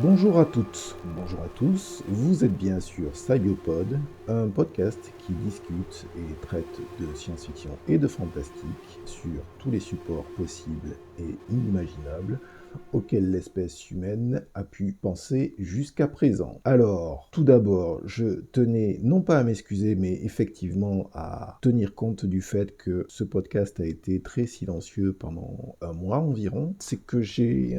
Bonjour à toutes, bonjour à tous, vous êtes bien sur Sabiopod, un podcast qui discute et traite de science-fiction et de fantastique sur tous les supports possibles et inimaginables auxquels l'espèce humaine a pu penser jusqu'à présent. Alors, tout d'abord, je tenais non pas à m'excuser, mais effectivement à tenir compte du fait que ce podcast a été très silencieux pendant un mois environ. C'est que j'ai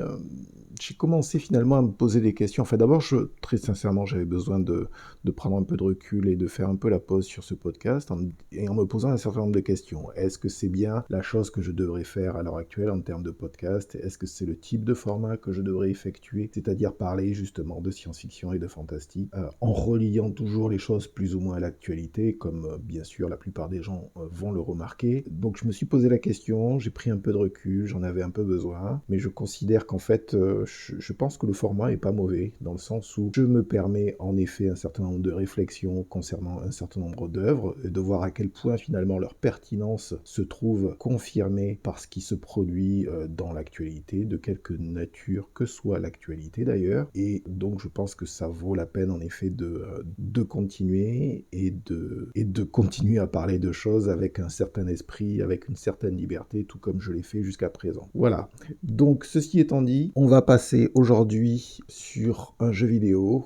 commencé finalement à me poser des questions. Enfin, d'abord, très sincèrement, j'avais besoin de prendre un peu de recul et de faire un peu la pause sur ce podcast et en me posant un certain nombre de questions. Est-ce que c'est bien la chose que je devrais faire à l'heure actuelle en termes de podcast? Est-ce que c'est le type de format que je devrais effectuer? C'est-à-dire parler justement de science-fiction et de fantastique, en reliant toujours les choses plus ou moins à l'actualité, comme bien sûr la plupart des gens vont le remarquer. Donc je me suis posé la question, j'ai pris un peu de recul, j'en avais un peu besoin, mais je considère qu'en fait, je pense que le format est pas mauvais, dans le sens où je me permets en effet un certain nombre de réflexions concernant un certain nombre d'œuvres, et de voir à quel point finalement leur pertinence se trouve confirmée par ce qui se produit dans l'actualité, de quelque nature que soit l'actualité d'ailleurs, et donc je pense que ça vaut la peine en effet de continuer et de continuer à parler de choses avec un certain esprit, avec une certaine liberté, tout comme je l'ai fait jusqu'à présent. Voilà. Donc ceci étant dit, on va passer aujourd'hui sur un jeu vidéo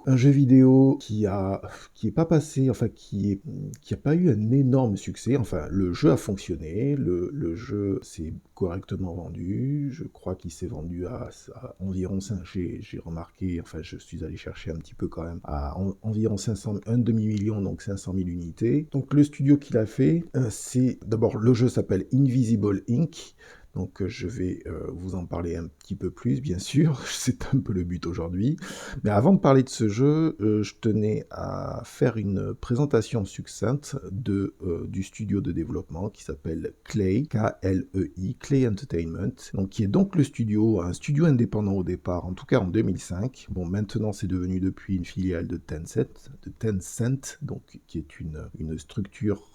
qui est pas passé, enfin qui a pas eu un énorme succès. Enfin, le jeu a fonctionné, le jeu s'est correctement vendu. Je crois qu'il s'est vendu à environ 5, j'ai remarqué, enfin je suis allé chercher un petit peu quand même, à environ 500, un demi-million, donc 500 000 unités. Donc le studio qu'il a fait, c'est d'abord, le jeu s'appelle Invisible Inc. Donc je vais vous en parler un petit peu plus, bien sûr, c'est un peu le but aujourd'hui. Mais avant de parler de ce jeu, je tenais à faire une présentation succincte du studio de développement qui s'appelle Klei, K-L-E-I, Klei Entertainment, donc, qui est donc un studio indépendant au départ, en tout cas en 2005. Bon, maintenant c'est devenu depuis une filiale de Tencent, donc qui est une structure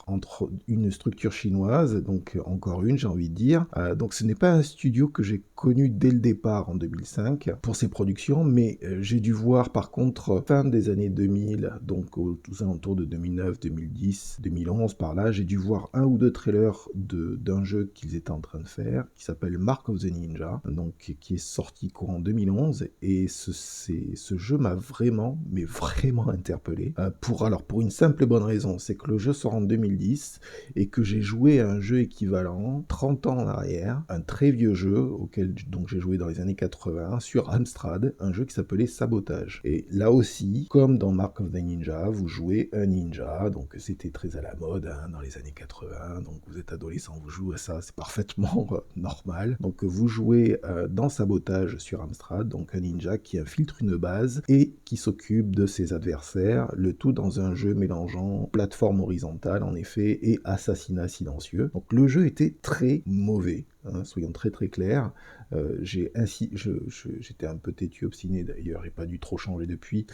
chinoise, donc encore une, j'ai envie de dire. Donc ce n'est pas un studio que j'ai connu dès le départ en 2005 pour ses productions, mais j'ai dû voir par contre fin des années 2000, donc aux alentours de 2009, 2010, 2011 par là, j'ai dû voir un ou deux trailers d'un jeu qu'ils étaient en train de faire, qui s'appelle Mark of the Ninja, donc qui est sorti courant 2011, et ce jeu m'a vraiment, mais vraiment interpellé, pour une simple et bonne raison, c'est que le jeu sort en 2010, et que j'ai joué à un jeu équivalent 30 ans en arrière, un très vieux jeu auquel donc j'ai joué dans les années 80 sur Amstrad, un jeu qui s'appelait Sabotage. Et là aussi, comme dans Mark of the Ninja, vous jouez un ninja, donc c'était très à la mode dans les années 80, donc vous êtes adolescent, vous jouez à ça, c'est parfaitement normal. Donc vous jouez dans Sabotage sur Amstrad, donc un ninja qui infiltre une base et qui s'occupe de ses adversaires, le tout dans un jeu mélangeant plateforme horizontale en effet et assassinat silencieux. Donc le jeu était très mauvais, soyons très très clairs. J'étais un peu têtu, obstiné d'ailleurs, et pas dû trop changer depuis,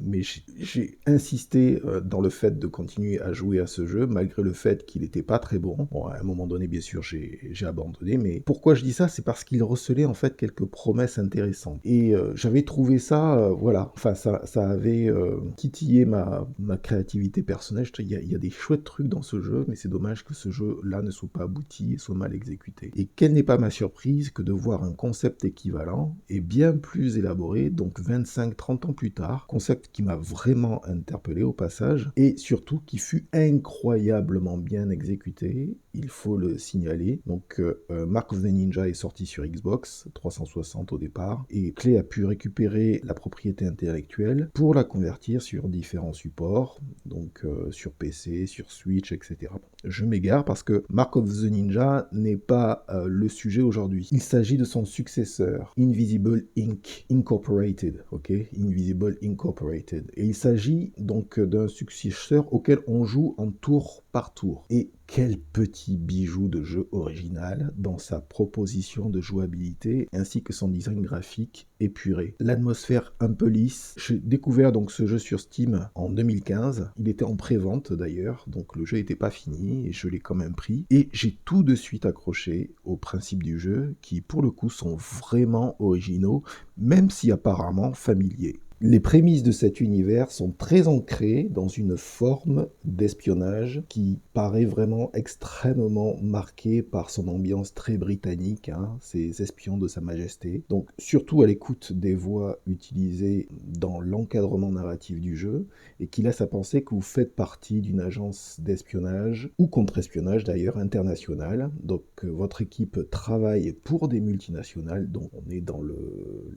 mais j'ai insisté dans le fait de continuer à jouer à ce jeu, malgré le fait qu'il n'était pas très bon. Bon, à un moment donné, bien sûr, j'ai abandonné, mais pourquoi je dis ça? C'est parce qu'il recelait en fait quelques promesses intéressantes. Et j'avais trouvé ça, voilà, enfin ça avait titillé ma créativité personnelle. Il y a des chouettes trucs dans ce jeu, mais c'est dommage que ce jeu-là ne soit pas abouti et soit mal exécuté. Et quelle n'est pas ma surprise que de voir un concept équivalent et bien plus élaboré, donc 25-30 ans plus tard, concept qui m'a vraiment interpellé au passage, et surtout qui fut incroyablement bien exécuté, il faut le signaler. Donc Mark of the Ninja est sorti sur Xbox 360 au départ, et Klei a pu récupérer la propriété intellectuelle pour la convertir sur différents supports, donc sur PC, sur Switch, etc. Je m'égare parce que Mark of the Ninja n'est pas le sujet aujourd'hui. Il s'agit de son successeur, Invisible Inc. Incorporated, ok, Invisible Incorporated. Et il s'agit donc d'un successeur auquel on joue en tour par tour. Et quel petit bijou de jeu original dans sa proposition de jouabilité ainsi que son design graphique épuré. L'atmosphère un peu lisse. J'ai découvert donc ce jeu sur Steam en 2015. Il était en pré-vente d'ailleurs, donc le jeu n'était pas fini et je l'ai quand même pris. Et j'ai tout de suite accroché aux principes du jeu qui pour le coup sont vraiment originaux, même si apparemment familiers. Les prémices de cet univers sont très ancrées dans une forme d'espionnage qui paraît vraiment extrêmement marquée par son ambiance très britannique, ces espions de Sa Majesté. Donc surtout à l'écoute des voix utilisées dans l'encadrement narratif du jeu et qui laisse à penser que vous faites partie d'une agence d'espionnage ou contre-espionnage d'ailleurs internationale. Donc votre équipe travaille pour des multinationales, donc on est dans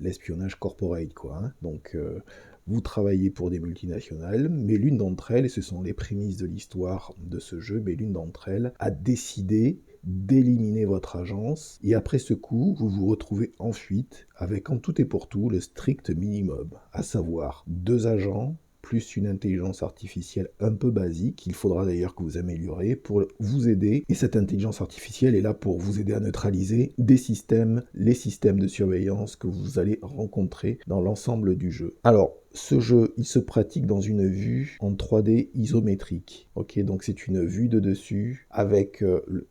l'espionnage corporate quoi. Donc vous travaillez pour des multinationales, mais l'une d'entre elles, et ce sont les prémices de l'histoire de ce jeu, mais l'une d'entre elles a décidé d'éliminer votre agence, et après ce coup, vous vous retrouvez en fuite, avec en tout et pour tout le strict minimum, à savoir 2 agents, plus une intelligence artificielle un peu basique, qu'il faudra d'ailleurs que vous améliorez pour vous aider. Et cette intelligence artificielle est là pour vous aider à neutraliser les systèmes de surveillance que vous allez rencontrer dans l'ensemble du jeu. Alors, ce jeu, il se pratique dans une vue en 3D isométrique. Ok, donc c'est une vue de dessus avec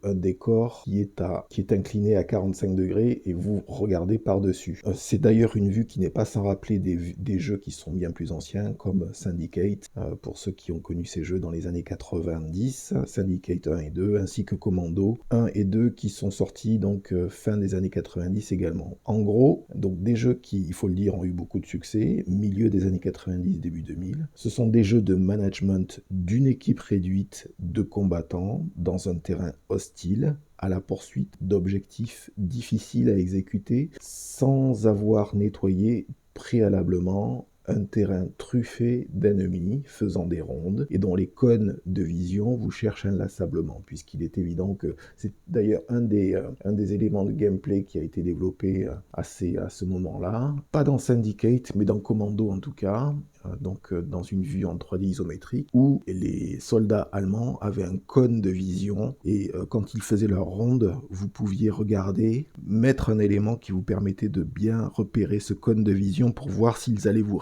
un décor qui est incliné à 45 degrés et vous regardez par-dessus. C'est d'ailleurs une vue qui n'est pas sans rappeler des jeux qui sont bien plus anciens comme Syndicate, pour ceux qui ont connu ces jeux dans les années 90, Syndicate 1 et 2, ainsi que Commando 1 et 2 qui sont sortis donc fin des années 90 également. En gros, donc des jeux qui, il faut le dire, ont eu beaucoup de succès, milieu des années 90, début 2000. Ce sont des jeux de management d'une équipe réduite de combattants dans un terrain hostile à la poursuite d'objectifs difficiles à exécuter sans avoir nettoyé préalablement un terrain truffé d'ennemis faisant des rondes et dont les cônes de vision vous cherchent inlassablement, puisqu'il est évident que c'est d'ailleurs un des éléments de gameplay qui a été développé à ce moment-là. Pas dans Syndicate, mais dans Commando en tout cas. Donc dans une vue en 3D isométrique où les soldats allemands avaient un cône de vision et quand ils faisaient leur ronde, vous pouviez regarder, mettre un élément qui vous permettait de bien repérer ce cône de vision pour voir s'ils allaient vous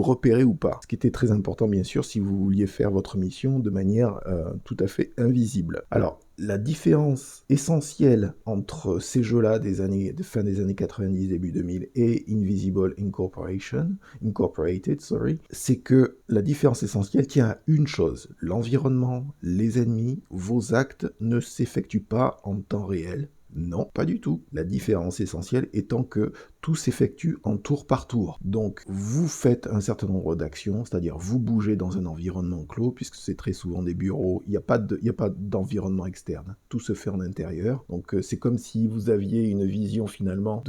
repérer ou pas. Ce qui était très important bien sûr si vous vouliez faire votre mission de manière tout à fait invisible. Alors, la différence essentielle entre ces jeux-là de fin des années 90, début 2000 et Invisible Incorporated, c'est que la différence essentielle tient à une chose. L'environnement, les ennemis, vos actes ne s'effectuent pas en temps réel. Non, pas du tout. La différence essentielle étant que tout s'effectue en tour par tour. Donc, vous faites un certain nombre d'actions, c'est-à-dire vous bougez dans un environnement clos, puisque c'est très souvent des bureaux, il n'y a pas d'environnement externe. Tout se fait en intérieur. Donc, c'est comme si vous aviez une vision finalement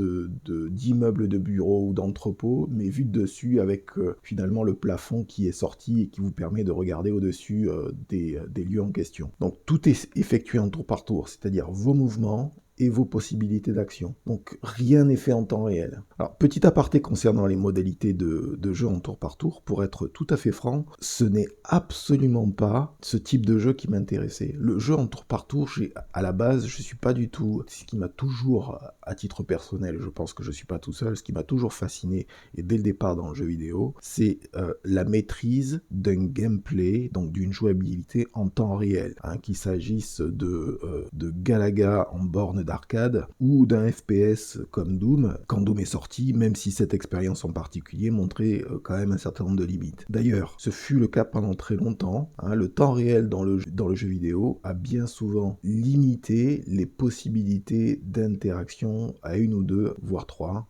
d'immeubles de bureaux ou d'entrepôts, mais vue de dessus avec finalement le plafond qui est sorti et qui vous permet de regarder au-dessus des lieux en question. Donc, tout est effectué en tour par tour, c'est-à-dire vos mouvements et vos possibilités d'action. Donc rien n'est fait en temps réel. Alors petit aparté concernant les modalités de jeu en tour par tour, pour être tout à fait franc, ce n'est absolument pas ce type de jeu qui m'intéressait. Le jeu en tour par tour, à la base, je suis pas du tout, ce qui m'a toujours, à titre personnel, je pense que je suis pas tout seul, ce qui m'a toujours fasciné, et dès le départ dans le jeu vidéo, c'est la maîtrise d'un gameplay, donc d'une jouabilité en temps réel, qu'il s'agisse de Galaga en borne d'arcade ou d'un FPS comme Doom, quand Doom est sorti, même si cette expérience en particulier montrait quand même un certain nombre de limites. D'ailleurs, ce fut le cas pendant très longtemps. Le temps réel dans le jeu vidéo a bien souvent limité les possibilités d'interaction à 1 ou 2, voire 3,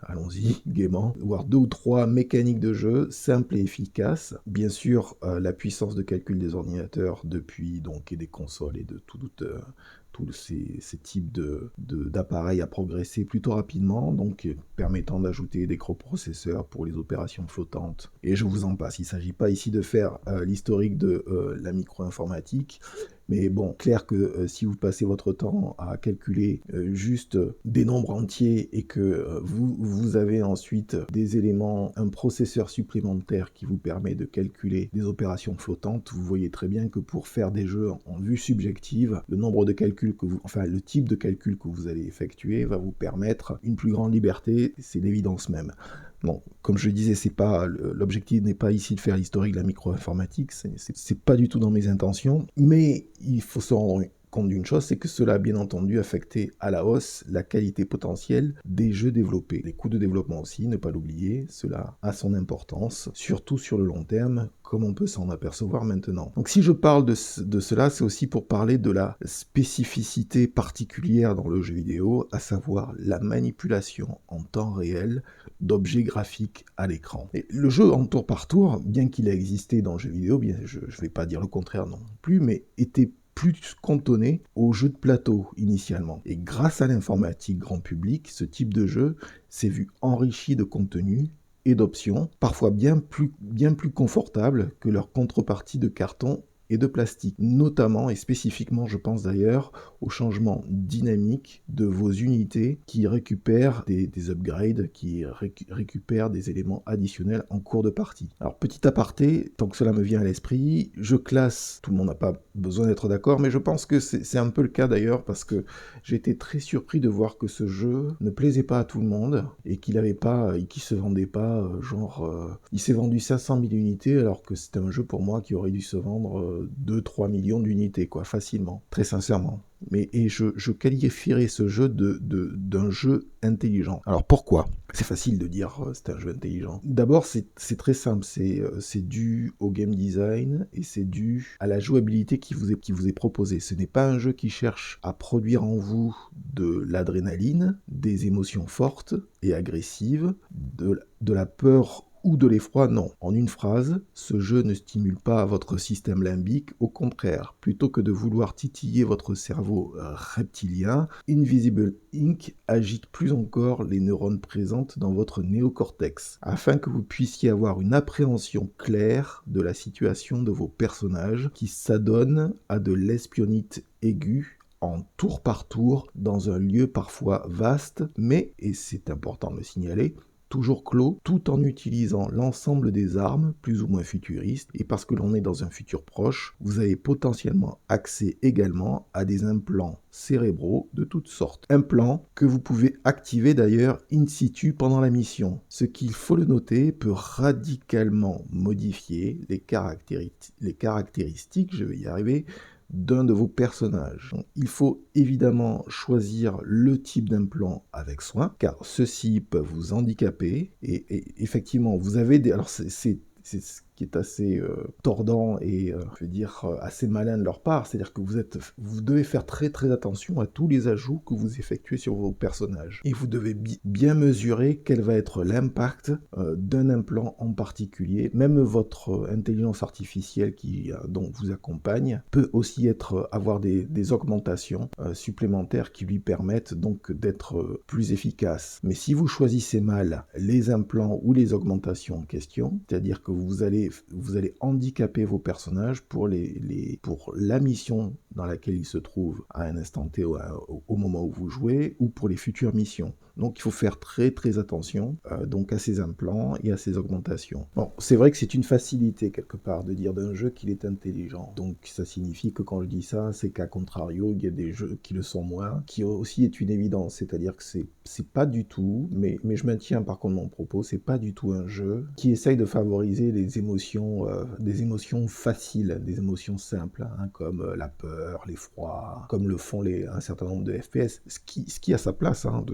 allons-y, gaiement, voire 2 ou 3 mécaniques de jeu simples et efficaces. Bien sûr, la puissance de calcul des ordinateurs depuis, et des consoles et de tous ces types d'appareils a progressé plutôt rapidement, donc permettant d'ajouter des coprocesseurs pour les opérations flottantes. Et je vous en passe, il ne s'agit pas ici de faire l'historique de la micro-informatique, Mais bon, clair que si vous passez votre temps à calculer juste des nombres entiers et que vous avez ensuite des éléments, un processeur supplémentaire qui vous permet de calculer des opérations flottantes, vous voyez très bien que pour faire des jeux en vue subjective, le nombre de calculs le type de calcul que vous allez effectuer va vous permettre une plus grande liberté, c'est l'évidence même. Bon, comme je le disais, l'objectif n'est pas ici de faire l'historique de la micro-informatique, c'est pas du tout dans mes intentions, mais il faut se rendre compte d'une chose, c'est que cela a bien entendu affecté à la hausse la qualité potentielle des jeux développés. Les coûts de développement aussi, ne pas l'oublier, cela a son importance, surtout sur le long terme, comme on peut s'en apercevoir maintenant. Donc si je parle de cela, c'est aussi pour parler de la spécificité particulière dans le jeu vidéo, à savoir la manipulation en temps réel d'objets graphiques à l'écran. Et le jeu en tour par tour, bien qu'il ait existé dans le jeu vidéo, je ne vais pas dire le contraire non plus, mais était plus cantonné aux jeux de plateau initialement. Et grâce à l'informatique grand public, ce type de jeu s'est vu enrichi de contenu et d'options, parfois bien plus confortables que leur contrepartie de carton et de plastique, notamment et spécifiquement, je pense d'ailleurs, au changement dynamique de vos unités qui récupèrent des upgrades, qui récupèrent des éléments additionnels en cours de partie. Alors, petit aparté, tant que cela me vient à l'esprit, je classe, tout le monde n'a pas besoin d'être d'accord, mais je pense que c'est un peu le cas d'ailleurs, parce que j'ai été très surpris de voir que ce jeu ne plaisait pas à tout le monde, et qu'il se vendait pas, il s'est vendu 500 000 unités, alors que c'était un jeu pour moi qui aurait dû se vendre 2-3 millions d'unités, quoi, facilement, très sincèrement. Et je qualifierais ce jeu d'un jeu intelligent. Alors pourquoi ? C'est facile de dire c'est un jeu intelligent. D'abord, c'est très simple, c'est dû au game design et c'est dû à la jouabilité qui vous est proposée. Ce n'est pas un jeu qui cherche à produire en vous de l'adrénaline, des émotions fortes et agressives, de la peur ou de l'effroi, non. En une phrase, ce jeu ne stimule pas votre système limbique, au contraire. Plutôt que de vouloir titiller votre cerveau reptilien, Invisible Inc. agite plus encore les neurones présentes dans votre néocortex, afin que vous puissiez avoir une appréhension claire de la situation de vos personnages, qui s'adonnent à de l'espionnite aiguë, en tour par tour, dans un lieu parfois vaste, mais, et c'est important de le signaler, toujours clos, tout en utilisant l'ensemble des armes, plus ou moins futuristes, et parce que l'on est dans un futur proche, vous avez potentiellement accès également à des implants cérébraux de toutes sortes. Implants que vous pouvez activer d'ailleurs in situ pendant la mission, ce qu'il faut le noter peut radicalement modifier les caractéristiques, je vais y arriver, d'un de vos personnages. Donc, il faut évidemment choisir le type d'implant avec soin, car ceux-ci peuvent vous handicaper, et effectivement, vous avez des... Alors c'est ce qui est assez tordant et, je veux dire, assez malin de leur part, c'est-à-dire que vous devez faire très très attention à tous les ajouts que vous effectuez sur vos personnages. Et vous devez bien mesurer quel va être l'impact d'un implant en particulier. Même votre intelligence artificielle qui donc vous accompagne peut aussi avoir des augmentations supplémentaires qui lui permettent donc d'être plus efficace. Mais si vous choisissez mal les implants ou les augmentations en question, c'est-à-dire que vous allez handicaper vos personnages pour la mission dans laquelle ils se trouvent à un instant T au moment où vous jouez, ou pour les futures missions. Donc il faut faire très très attention donc à ces implants et à ces augmentations. Bon, c'est vrai que c'est une facilité quelque part de dire d'un jeu qu'il est intelligent. Donc ça signifie que quand je dis ça, c'est qu'à contrario, il y a des jeux qui le sont moins, qui aussi est une évidence. C'est-à-dire que c'est pas du tout, mais je maintiens par contre mon propos, c'est pas du tout un jeu qui essaye de favoriser des émotions faciles, des émotions simples, hein, comme la peur, l'effroi, comme le font un certain nombre de FPS. Ce qui a sa place, hein,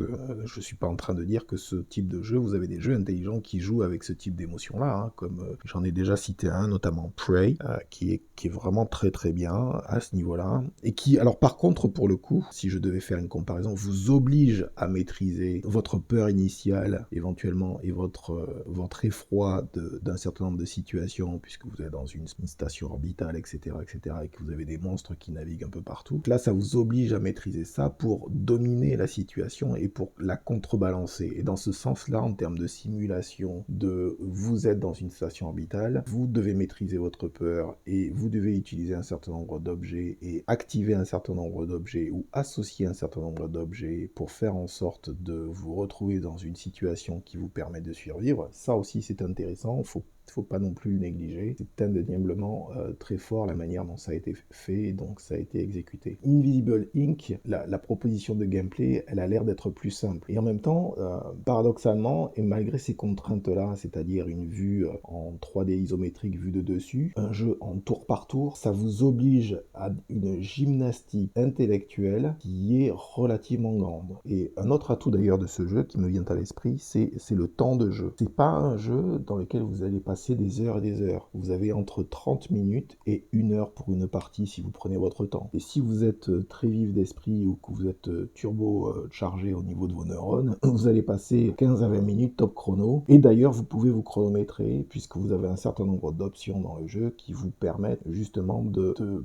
je suis pas en train de dire que ce type de jeu, vous avez des jeux intelligents qui jouent avec ce type d'émotions-là, hein, comme j'en ai déjà cité un, notamment Prey, qui est vraiment très très bien à ce niveau-là, et qui, alors par contre, pour le coup, si je devais faire une comparaison, vous oblige à maîtriser votre peur initiale, éventuellement, et votre effroi d'un certain nombre de situations, puisque vous êtes dans une station orbitale, etc., et que vous avez des monstres qui naviguent un peu partout. Là, ça vous oblige à maîtriser ça pour dominer la situation et pour la contrebalancer. Et dans ce sens-là, en termes de simulation, vous êtes dans une station orbitale, vous devez maîtriser votre peur et vous devez utiliser un certain nombre d'objets et activer un certain nombre d'objets ou associer un certain nombre d'objets pour faire en sorte de vous retrouver dans une situation qui vous permet de survivre. Ça aussi, c'est intéressant. Faut pas non plus le négliger. C'est indéniablement très fort la manière dont ça a été fait et donc ça a été exécuté. Invisible Inc., la proposition de gameplay, elle a l'air d'être plus simple. Et en même temps, paradoxalement, et malgré ces contraintes-là, c'est-à-dire une vue en 3D isométrique vue de dessus, un jeu en tour par tour, ça vous oblige à une gymnastique intellectuelle qui est relativement grande. Et un autre atout d'ailleurs de ce jeu qui me vient à l'esprit, c'est le temps de jeu. C'est pas un jeu dans lequel vous allez passer des heures et des heures. Vous avez entre 30 minutes et 1 heure pour une partie si vous prenez votre temps. Et si vous êtes très vif d'esprit ou que vous êtes turbo chargé au niveau de vos neurones, vous allez passer 15 à 20 minutes top chrono. Et d'ailleurs, vous pouvez vous chronométrer puisque vous avez un certain nombre d'options dans le jeu qui vous permettent justement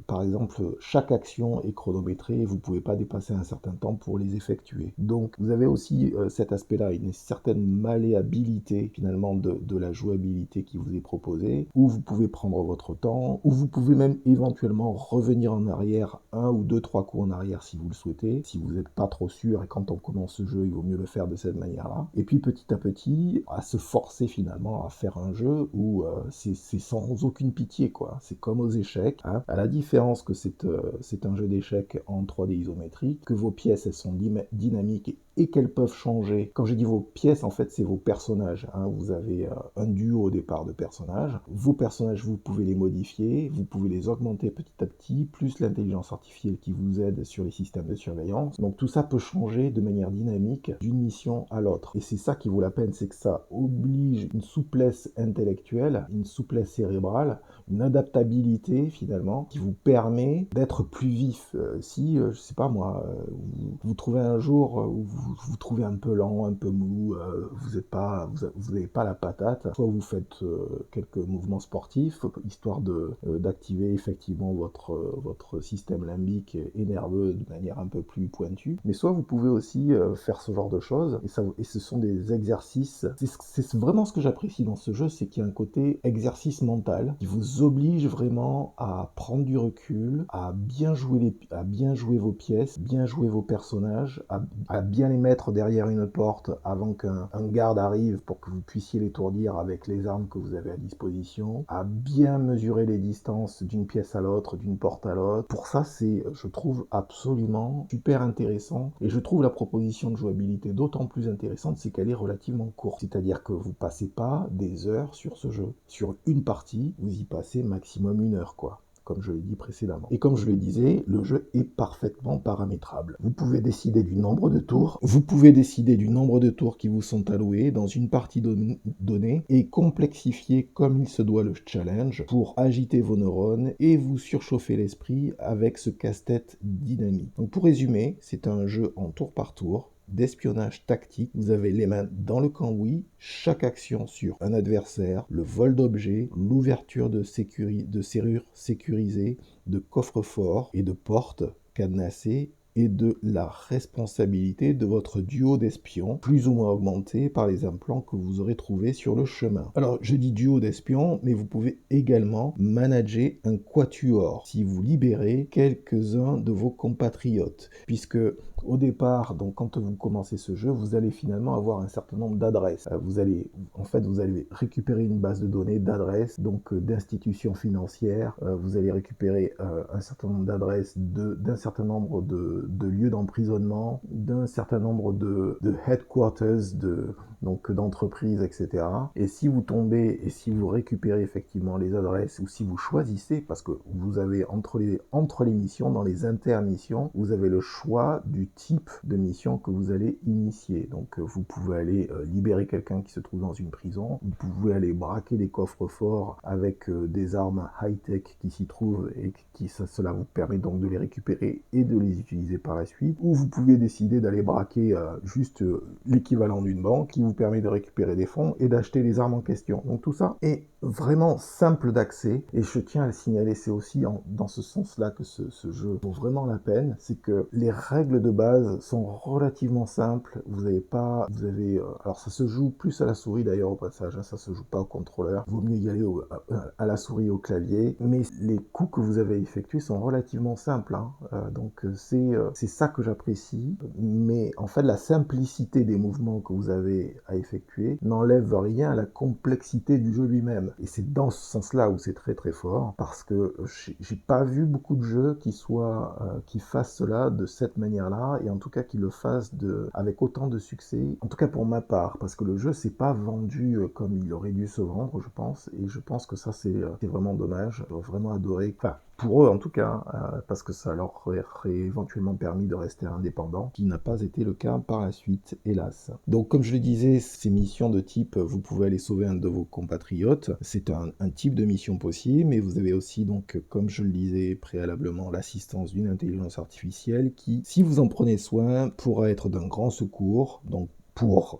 par exemple, chaque action est chronométrée et vous ne pouvez pas dépasser un certain temps pour les effectuer. Donc, vous avez aussi cet aspect-là, une certaine malléabilité finalement de la jouabilité qui vous est proposé, où vous pouvez prendre votre temps, où vous pouvez même éventuellement revenir en arrière, 1 ou 2, 3 coups en arrière si vous le souhaitez, si vous n'êtes pas trop sûr, et quand on commence ce jeu, il vaut mieux le faire de cette manière-là. Et puis petit à petit, à se forcer finalement à faire un jeu où c'est sans aucune pitié, quoi. C'est comme aux échecs, hein. À la différence que c'est un jeu d'échecs en 3D isométrique, que vos pièces, elles sont dynamiques et qu'elles peuvent changer. Quand je dis vos pièces, en fait, c'est vos personnages, hein. Vous avez un duo au départ de personnages. Vos personnages, vous pouvez les modifier, vous pouvez les augmenter petit à petit, plus l'intelligence artificielle qui vous aide sur les systèmes de surveillance. Donc tout ça peut changer de manière dynamique d'une mission à l'autre. Et c'est ça qui vaut la peine, c'est que ça oblige une souplesse intellectuelle, une souplesse cérébrale, une adaptabilité finalement, qui vous permet d'être plus vif. Si, je sais pas moi, vous trouvez un jour où vous trouvez un peu lent, un peu mou, vous n'avez pas la patate, soit vous faites quelques mouvements sportifs, histoire d'activer effectivement votre système limbique et nerveux de manière un peu plus pointue, mais soit vous pouvez aussi faire ce genre de choses, et ce sont des exercices, c'est vraiment ce que j'apprécie dans ce jeu, c'est qu'il y a un côté exercice mental, qui vous oblige vraiment à prendre du recul, à bien jouer vos pièces, bien jouer vos personnages, à bien les mettre derrière une porte avant qu'un garde arrive pour que vous puissiez l'étourdir avec les armes que vous avez à disposition, à bien mesurer les distances d'une pièce à l'autre, d'une porte à l'autre. Pour ça, c'est, je trouve, absolument super intéressant, et je trouve la proposition de jouabilité d'autant plus intéressante, c'est qu'elle est relativement courte. C'est-à-dire que vous passez pas des heures sur ce jeu. Sur une partie, vous y passez maximum 1 heure, quoi, comme je l'ai dit précédemment. Et comme je le disais, le jeu est parfaitement paramétrable. Vous pouvez décider du nombre de tours, qui vous sont alloués dans une partie donnée et complexifier comme il se doit le challenge pour agiter vos neurones et vous surchauffer l'esprit avec ce casse-tête dynamique. Donc pour résumer, c'est un jeu en tour par tour, d'espionnage tactique. Vous avez les mains dans le cambouis, chaque action sur un adversaire, le vol d'objets, l'ouverture de serrures sécurisées, de coffres forts et de portes cadenassées, et de la responsabilité de votre duo d'espions, plus ou moins augmenté par les implants que vous aurez trouvés sur le chemin. Alors, je dis duo d'espions, mais vous pouvez également manager un quatuor si vous libérez quelques-uns de vos compatriotes, puisque au départ, donc quand vous commencez ce jeu, vous allez finalement avoir un certain nombre d'adresses. Vous allez récupérer une base de données d'adresses, donc d'institutions financières. Vous allez récupérer un certain nombre d'adresses d'un certain nombre de lieux d'emprisonnement, d'un certain nombre de headquarters, d'entreprises, etc. Et si vous récupérez effectivement les adresses, ou si vous choisissez, parce que vous avez entre les missions, dans les intermissions, vous avez le choix du type de mission que vous allez initier. Donc vous pouvez aller libérer quelqu'un qui se trouve dans une prison, vous pouvez aller braquer des coffres forts avec des armes high-tech qui s'y trouvent, et cela vous permet donc de les récupérer et de les utiliser par la suite, ou vous pouvez décider d'aller braquer juste l'équivalent d'une banque qui vous vous permet de récupérer des fonds et d'acheter les armes en question. Donc tout ça est vraiment simple d'accès, et je tiens à le signaler, c'est aussi dans ce sens-là que ce jeu vaut vraiment la peine, c'est que les règles de base sont relativement simples, alors ça se joue plus à la souris d'ailleurs au passage, ça se joue pas au contrôleur, il vaut mieux y aller à la souris au clavier, mais les coups que vous avez effectués sont relativement simples, donc c'est ça que j'apprécie, mais en fait la simplicité des mouvements que vous avez à effectuer n'enlève rien à la complexité du jeu lui-même. Et c'est dans ce sens-là où c'est très très fort, parce que j'ai pas vu beaucoup de jeux qui fassent cela de cette manière-là, et en tout cas qui le fassent avec autant de succès, en tout cas pour ma part, parce que le jeu s'est pas vendu comme il aurait dû se vendre, je pense, et je pense que ça c'est vraiment dommage. J'aurais vraiment adoré, enfin pour eux en tout cas, parce que ça leur aurait éventuellement permis de rester indépendants, qui n'a pas été le cas par la suite, hélas. Donc comme je le disais, ces missions de type vous pouvez aller sauver un de vos compatriotes, c'est un type de mission possible, mais vous avez aussi donc, comme je le disais préalablement, l'assistance d'une intelligence artificielle qui, si vous en prenez soin, pourra être d'un grand secours, donc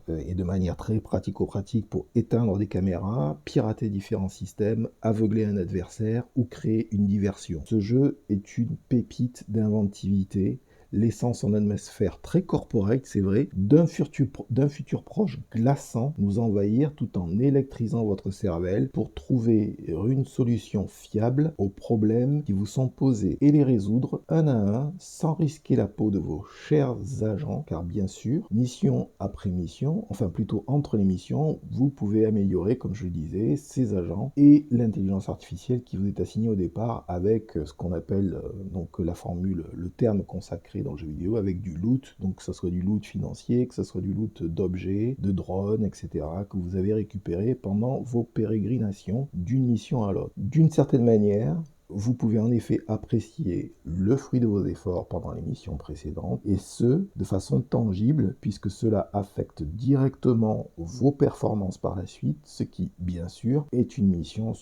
et de manière très pratico-pratique, pour éteindre des caméras, pirater différents systèmes, aveugler un adversaire ou créer une diversion. Ce jeu est une pépite d'inventivité, laissant son atmosphère très corporate, c'est vrai, d'un futur proche glaçant nous envahir tout en électrisant votre cervelle pour trouver une solution fiable aux problèmes qui vous sont posés et les résoudre un à un sans risquer la peau de vos chers agents, car bien sûr, mission après mission, enfin plutôt entre les missions, vous pouvez améliorer, comme je le disais, ces agents et l'intelligence artificielle qui vous est assignée au départ avec ce qu'on appelle donc la formule, le terme consacré dans le jeu vidéo, avec du loot, donc que ce soit du loot financier, que ce soit du loot d'objets, de drones, etc., que vous avez récupéré pendant vos pérégrinations d'une mission à l'autre. D'une certaine manière, vous pouvez en effet apprécier le fruit de vos efforts pendant les missions précédentes, et ce, de façon tangible, puisque cela affecte directement vos performances par la suite, ce qui, bien sûr, est une motivation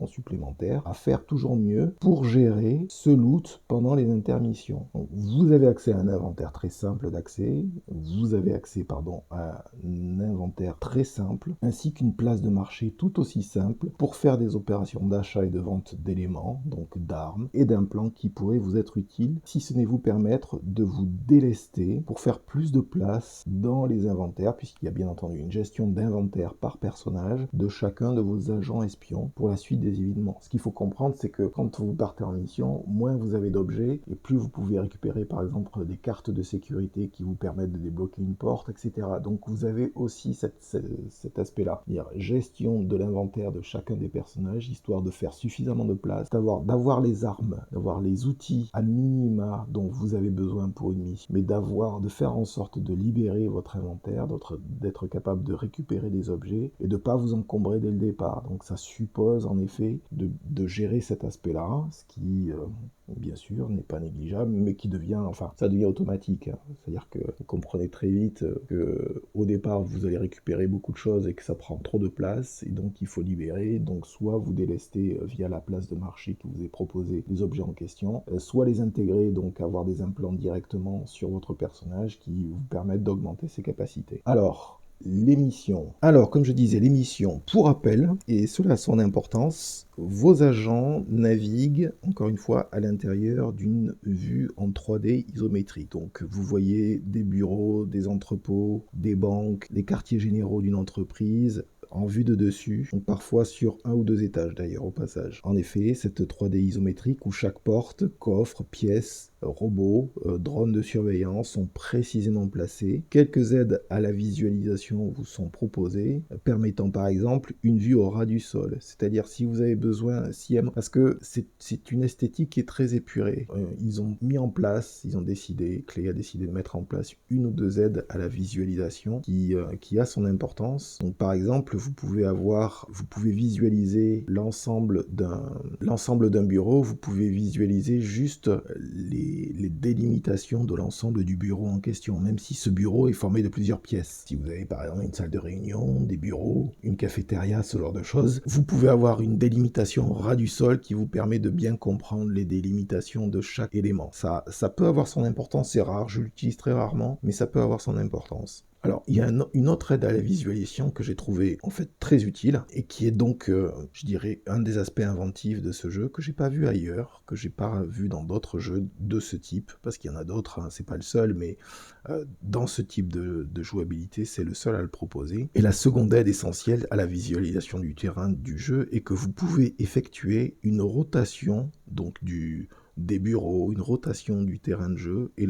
supplémentaire à faire toujours mieux pour gérer ce loot pendant les intermissions. Donc, vous avez accès à un inventaire très simple d'accès, à un inventaire très simple, ainsi qu'une place de marché tout aussi simple pour faire des opérations d'achat et de vente d'éléments, donc d'armes et d'implants qui pourraient vous être utiles, si ce n'est vous permettre de vous délester pour faire plus de place dans les inventaires, puisqu'il y a bien entendu une gestion d'inventaire par personnage de chacun de vos agents espions pour la suite des événements. Ce qu'il faut comprendre, c'est que quand vous partez en mission, moins vous avez d'objets et plus vous pouvez récupérer par exemple des cartes de sécurité qui vous permettent de débloquer une porte, etc. Donc vous avez aussi cet aspect-là, c'est-à-dire gestion de l'inventaire de chacun des personnages, histoire de faire suffisamment de place, d'avoir les armes, d'avoir les outils à minima dont vous avez besoin pour une mission, mais de faire en sorte de libérer votre inventaire, d'être capable de récupérer des objets et de ne pas vous encombrer dès le départ. Donc ça suppose en effet de gérer cet aspect-là, ce qui bien sûr n'est pas négligeable, mais qui devient automatique. C'est-à-dire que vous comprenez très vite que au départ vous allez récupérer beaucoup de choses et que ça prend trop de place, et donc il faut libérer. Donc soit vous délestez via la place de marché qui vous est proposée les objets en question, soit les intégrer, donc avoir des implants directement sur votre personnage qui vous permettent d'augmenter ses capacités. Alors, les missions. Alors, comme je disais, les missions, pour rappel, et cela a son importance, vos agents naviguent, encore une fois, à l'intérieur d'une vue en 3D isométrique. Donc, vous voyez des bureaux, des entrepôts, des banques, les quartiers généraux d'une entreprise, en vue de dessus, donc parfois sur un ou deux étages d'ailleurs au passage. En effet, cette 3D isométrique où chaque porte, coffre, pièce, robots, drones de surveillance sont précisément placés. Quelques aides à la visualisation vous sont proposées, permettant par exemple une vue au ras du sol. C'est-à-dire si vous avez besoin, parce que c'est une esthétique qui est très épurée. Ils ont décidé, Klei a décidé de mettre en place une ou deux aides à la visualisation qui a son importance. Donc par exemple, vous pouvez visualiser l'ensemble d'un bureau, vous pouvez visualiser juste les délimitations de l'ensemble du bureau en question, même si ce bureau est formé de plusieurs pièces. Si vous avez par exemple une salle de réunion, des bureaux, une cafétéria, ce genre de choses, vous pouvez avoir une délimitation au ras du sol qui vous permet de bien comprendre les délimitations de chaque élément. Ça peut avoir son importance, c'est rare, je l'utilise très rarement, mais ça peut avoir son importance. Alors, il y a une autre aide à la visualisation que j'ai trouvé en fait très utile et qui est donc, je dirais, un des aspects inventifs de ce jeu que j'ai pas vu ailleurs, que j'ai pas vu dans d'autres jeux de ce type, parce qu'il y en a d'autres, hein, c'est pas le seul, mais dans ce type de jouabilité, c'est le seul à le proposer. Et la seconde aide essentielle à la visualisation du terrain du jeu est que vous pouvez effectuer une rotation donc des bureaux, une rotation du terrain de jeu et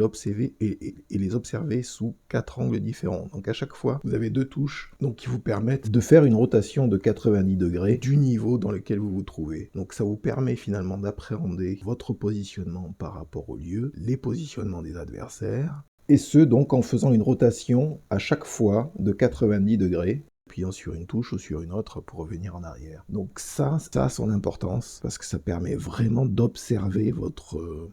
les observer sous 4 angles différents. Donc à chaque fois, vous avez 2 touches donc, qui vous permettent de faire une rotation de 90 degrés du niveau dans lequel vous vous trouvez. Donc ça vous permet finalement d'appréhender votre positionnement par rapport au lieu, les positionnements des adversaires, et ce donc en faisant une rotation à chaque fois de 90 degrés, appuyant sur une touche ou sur une autre pour revenir en arrière. Donc ça a son importance parce que ça permet vraiment d'observer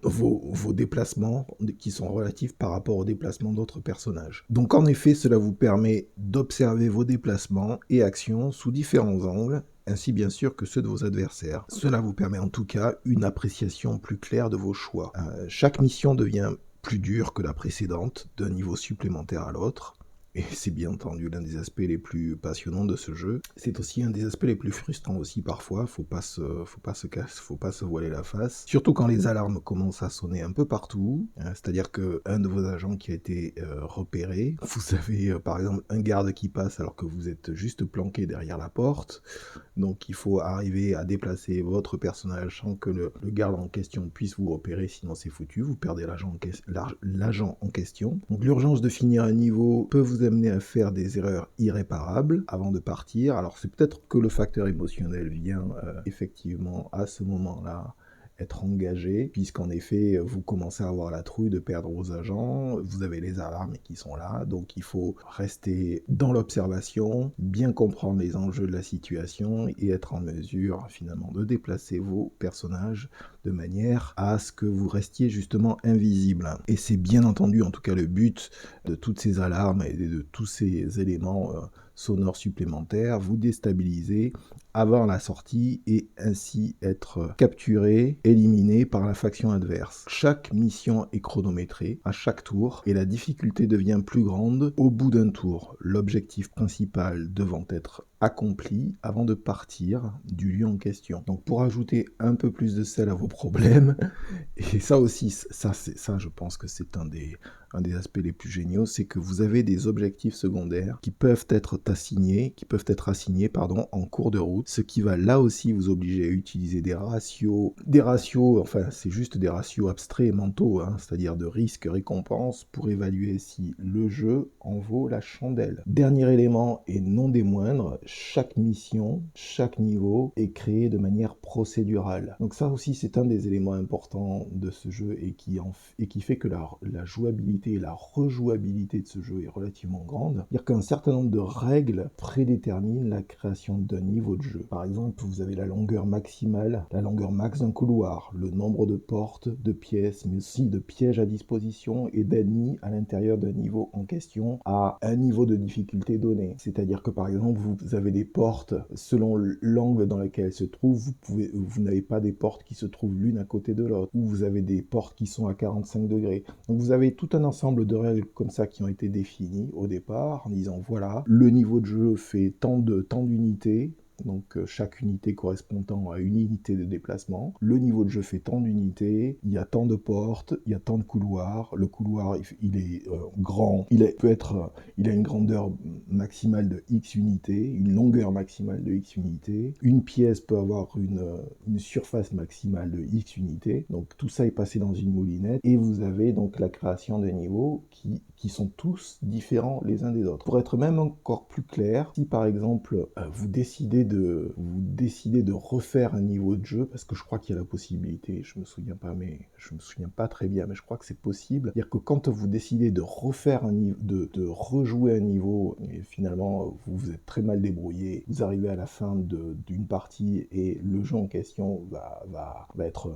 vos déplacements qui sont relatifs par rapport aux déplacements d'autres personnages. Donc en effet, cela vous permet d'observer vos déplacements et actions sous différents angles, ainsi bien sûr que ceux de vos adversaires. Cela vous permet en tout cas une appréciation plus claire de vos choix. Chaque mission devient plus dure que la précédente, d'un niveau supplémentaire à l'autre. Et c'est bien entendu l'un des aspects les plus passionnants de ce jeu. C'est aussi un des aspects les plus frustrants aussi parfois, faut pas se voiler la face. Surtout quand les alarmes commencent à sonner un peu partout, hein, c'est-à-dire que un de vos agents qui a été repéré, vous avez par exemple un garde qui passe alors que vous êtes juste planqué derrière la porte, donc il faut arriver à déplacer votre personnage sans que le garde en question puisse vous repérer, sinon c'est foutu, vous perdez l'agent en question. Donc l'urgence de finir un niveau peut vous amener à faire des erreurs irréparables avant de partir. Alors c'est peut-être que le facteur émotionnel vient effectivement à ce moment-là être engagé, puisqu'en effet, vous commencez à avoir la trouille de perdre vos agents, vous avez les alarmes qui sont là, donc il faut rester dans l'observation, bien comprendre les enjeux de la situation et être en mesure finalement de déplacer vos personnages de manière à ce que vous restiez justement invisible. Et c'est bien entendu en tout cas le but de toutes ces alarmes et de tous ces éléments sonores supplémentaires, vous déstabiliser avant la sortie et ainsi être capturé, éliminé par la faction adverse. Chaque mission est chronométrée à chaque tour et la difficulté devient plus grande au bout d'un tour, l'objectif principal devant être accompli avant de partir du lieu en question. Donc pour ajouter un peu plus de sel à vos problèmes, et ça aussi, ça je pense que c'est un des aspects les plus géniaux, c'est que vous avez des objectifs secondaires qui peuvent être assignés en cours de route, ce qui va là aussi vous obliger à utiliser des ratios, enfin c'est juste des ratios abstraits et mentaux, hein, c'est-à-dire de risque-récompense pour évaluer si le jeu en vaut la chandelle. Dernier élément et non des moindres, chaque mission, chaque niveau est créé de manière procédurale. Donc ça aussi c'est un des éléments importants de ce jeu et qui fait que la jouabilité et la rejouabilité de ce jeu est relativement grande. C'est-à-dire qu'un certain nombre de règles prédéterminent la création d'un niveau de jeu. Par exemple, vous avez la longueur maximale, la longueur max d'un couloir, le nombre de portes, de pièces, mais aussi de pièges à disposition et d'ennemis à l'intérieur d'un niveau en question à un niveau de difficulté donné. C'est-à-dire que par exemple, vous avez des portes, selon l'angle dans lequel elles se trouvent, vous n'avez pas des portes qui se trouvent l'une à côté de l'autre, ou vous avez des portes qui sont à 45 degrés. Donc vous avez tout un ensemble de règles comme ça qui ont été définies au départ en disant voilà, le niveau de jeu fait tant d'unités, donc chaque unité correspondant à une unité de déplacement. Le niveau de jeu fait tant d'unités, il y a tant de portes, il y a tant de couloirs. Le couloir, il est grand, il a une grandeur maximale de X unités, une longueur maximale de X unités. Une pièce peut avoir une surface maximale de X unités. Donc tout ça est passé dans une moulinette et vous avez donc la création des niveaux qui sont tous différents les uns des autres. Pour être même encore plus clair, si par exemple vous décidez de refaire un niveau de jeu, parce que je crois qu'il y a la possibilité, je me souviens pas très bien, mais je crois que c'est possible. C'est-à-dire que quand vous décidez de refaire un niveau, de rejouer un niveau, et finalement vous êtes très mal débrouillé, vous arrivez à la fin d'une partie et le jeu en question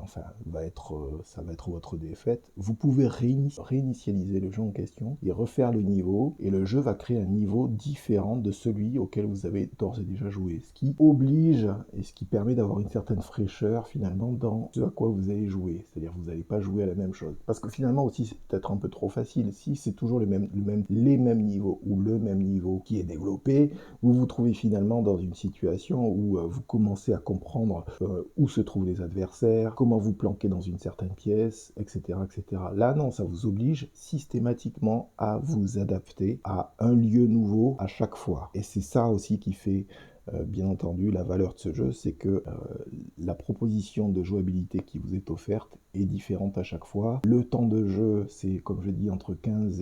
ça va être votre défaite, vous pouvez réinitialiser le jeu en question question et refaire le niveau, et le jeu va créer un niveau différent de celui auquel vous avez d'ores et déjà joué, ce qui oblige et ce qui permet d'avoir une certaine fraîcheur finalement dans ce à quoi vous allez jouer, c'est-à-dire que vous n'allez pas jouer à la même chose, parce que finalement aussi c'est peut-être un peu trop facile, si c'est toujours les mêmes niveaux ou le même niveau qui est développé, vous vous trouvez finalement dans une situation où vous commencez à comprendre où se trouvent les adversaires, comment vous planquer dans une certaine pièce, etc., etc. Là, non, ça vous oblige systématiquement à vous adapter à un lieu nouveau à chaque fois. Et c'est ça aussi qui fait, bien entendu, la valeur de ce jeu, c'est que la proposition de jouabilité qui vous est offerte est différente à chaque fois. Le temps de jeu, c'est, comme je dis, entre 15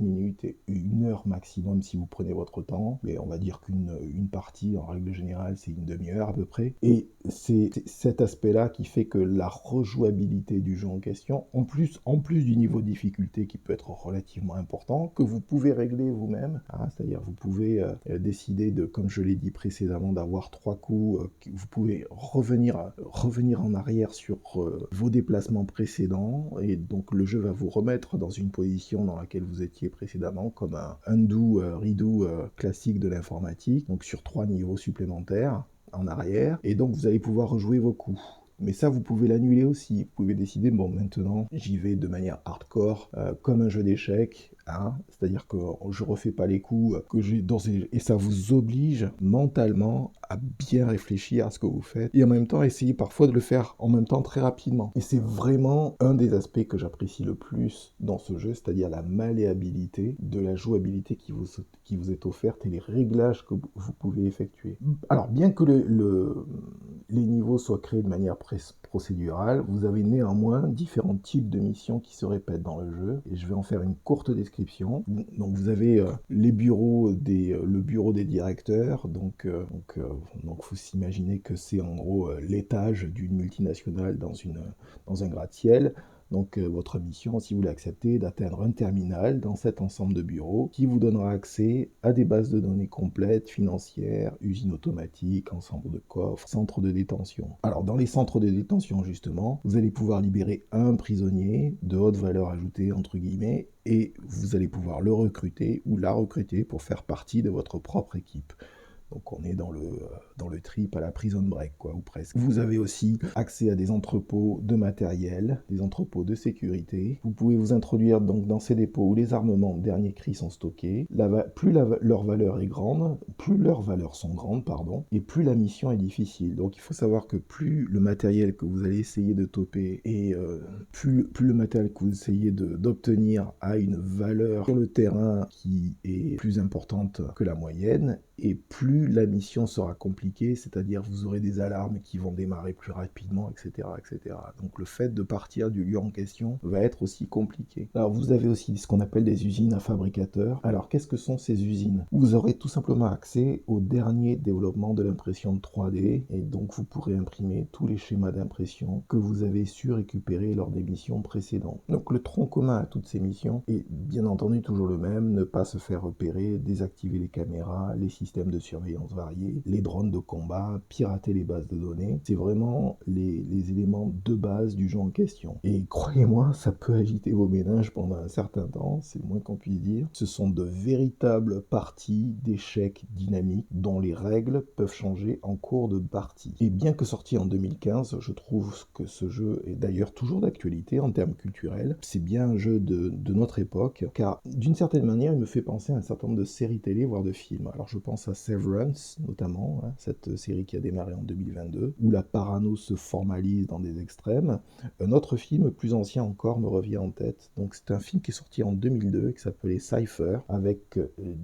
minutes et 1 heure maximum si vous prenez votre temps, mais on va dire qu'une partie, en règle générale, c'est une demi-heure à peu près. Et c'est cet aspect-là qui fait que la rejouabilité du jeu en question, en plus du niveau de difficulté qui peut être relativement important, que vous pouvez régler vous-même, hein, c'est-à-dire vous pouvez décider de, comme je l'ai dit précédemment, d'avoir 3 coups, vous pouvez revenir en arrière sur vos déplacements précédents, et donc le jeu va vous remettre dans une position dans laquelle vous étiez précédemment, comme un undo, redo classique de l'informatique, donc sur 3 niveaux supplémentaires en arrière, et donc vous allez pouvoir rejouer vos coups. Mais ça, vous pouvez l'annuler aussi. Vous pouvez décider, bon, maintenant, j'y vais de manière hardcore, comme un jeu d'échecs, hein, c'est-à-dire que je refais pas les coups que j'ai et ça vous oblige mentalement à bien réfléchir à ce que vous faites, et en même temps, essayer parfois de le faire en même temps très rapidement. Et c'est vraiment un des aspects que j'apprécie le plus dans ce jeu, c'est-à-dire la malléabilité de la jouabilité qui vous est offerte et les réglages que vous pouvez effectuer. Alors, bien que les niveaux soient créés de manière procédurale, vous avez néanmoins différents types de missions qui se répètent dans le jeu, et je vais en faire une courte description. Donc vous avez le bureau des directeurs, donc faut s'imaginer que c'est en gros l'étage d'une multinationale dans un gratte-ciel. Donc votre mission, si vous l'acceptez, est d'atteindre un terminal dans cet ensemble de bureaux qui vous donnera accès à des bases de données complètes, financières, usines automatiques, ensemble de coffres, centres de détention. Alors dans les centres de détention justement, vous allez pouvoir libérer un prisonnier de haute valeur ajoutée entre guillemets, et vous allez pouvoir le recruter ou la recruter pour faire partie de votre propre équipe. Donc on est dans le trip à la Prison Break, quoi, ou presque. Vous avez aussi accès à des entrepôts de matériel, des entrepôts de sécurité. Vous pouvez vous introduire donc dans ces dépôts où les armements de dernier cri sont stockés. Plus leur valeur est grande, plus leurs valeurs sont grandes, pardon, et plus la mission est difficile. Donc il faut savoir que plus le matériel que vous allez essayer de toper et plus le matériel que vous essayez d'obtenir a une valeur sur le terrain qui est plus importante que la moyenne, et plus la mission sera compliquée, c'est-à-dire vous aurez des alarmes qui vont démarrer plus rapidement, etc., etc. Donc le fait de partir du lieu en question va être aussi compliqué. Alors vous avez aussi ce qu'on appelle des usines à fabricateurs. Alors qu'est-ce que sont ces usines? Vous aurez tout simplement accès au dernier développement de l'impression 3D, et donc vous pourrez imprimer tous les schémas d'impression que vous avez su récupérer lors des missions précédentes. Donc le tronc commun à toutes ces missions est bien entendu toujours le même: ne pas se faire repérer, désactiver les caméras, les systèmes de surveillance variés, les drones de combat, pirater les bases de données. C'est vraiment les éléments de base du jeu en question. Et croyez-moi, ça peut agiter vos méninges pendant un certain temps, c'est le moins qu'on puisse dire. Ce sont de véritables parties d'échecs dynamiques dont les règles peuvent changer en cours de partie. Et bien que sorti en 2015, je trouve que ce jeu est d'ailleurs toujours d'actualité en termes culturels. C'est bien un jeu de notre époque, car d'une certaine manière, il me fait penser à un certain nombre de séries télé, voire de films. Alors je pense à Severance, notamment, hein, cette série qui a démarré en 2022, où la parano se formalise dans des extrêmes. Un autre film plus ancien encore me revient en tête. Donc c'est un film qui est sorti en 2002, qui s'appelait Cypher, avec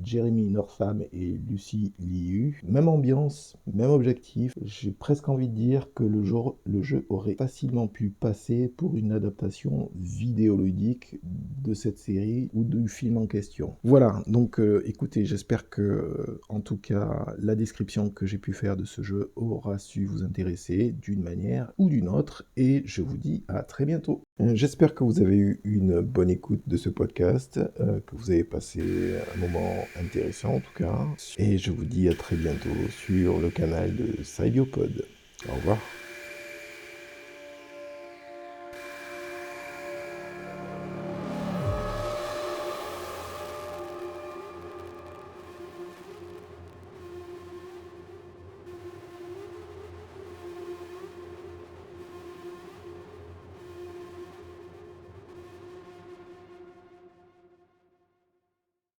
Jeremy Northam et Lucy Liu. Même ambiance, même objectif. J'ai presque envie de dire que le jeu aurait facilement pu passer pour une adaptation vidéoludique de cette série ou du film en question. Voilà, donc écoutez, j'espère que en tout cas la description que j'ai pu faire de ce jeu aura su vous intéresser d'une manière ou d'une autre, et je vous dis à très bientôt. J'espère que vous avez eu une bonne écoute de ce podcast, que vous avez passé un moment intéressant en tout cas, et je vous dis à très bientôt sur le canal de Cybiopod. Au revoir.